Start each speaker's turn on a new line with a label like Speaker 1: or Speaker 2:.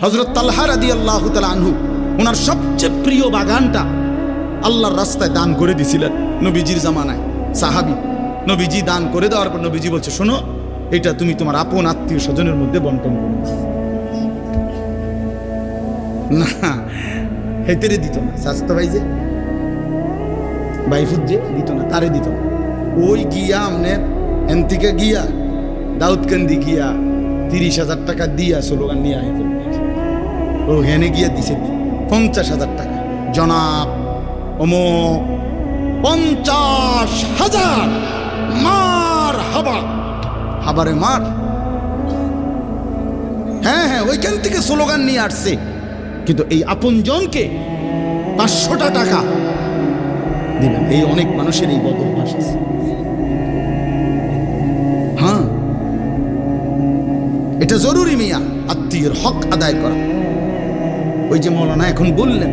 Speaker 1: হযরত তালহা রাদিয়াল্লাহু তাআলা আনহু ওনার সবচেয়ে প্রিয় বাগানটা আল্লাহর রাস্তায় দান করে দিয়েছিলেন নবীজির জামানায়। সাহাবী নবীজি দান করে দেওয়ার পর নবীজি বলছে, শোনো, এটা তুমি তোমার আপন আত্মীয় স্বজনের মধ্যে বন্টন করো। না, হেতেরে দিত না, স্বাস্থ্য ভাই যে বাইফুত যে দিত না, তারে দিত না। ওই গিয়া আমনে এন থেকে গিয়া দাউদকান্দি গিয়া 30,000 টাকা দিয়া স্লোগান নিয়ে আয়, ও হেনে গিয়া দিছে 50,000 টাকা। জনাব অমুক 50,000 মার হাবা, হাবারে মার। হ্যাঁ হ্যাঁ, ওইখান থেকে স্লোগান নিয়ে আসছে। কিন্তু এই আপনজনকে 500টা টাকা দিবেন, এই অনেক মানুষের এই বদ অভ্যাস আছে। হ্যাঁ, এটা জরুরি মিয়া, আত্মীয়ের হক আদায় করা। ওই যে মৌলানা এখন বললেন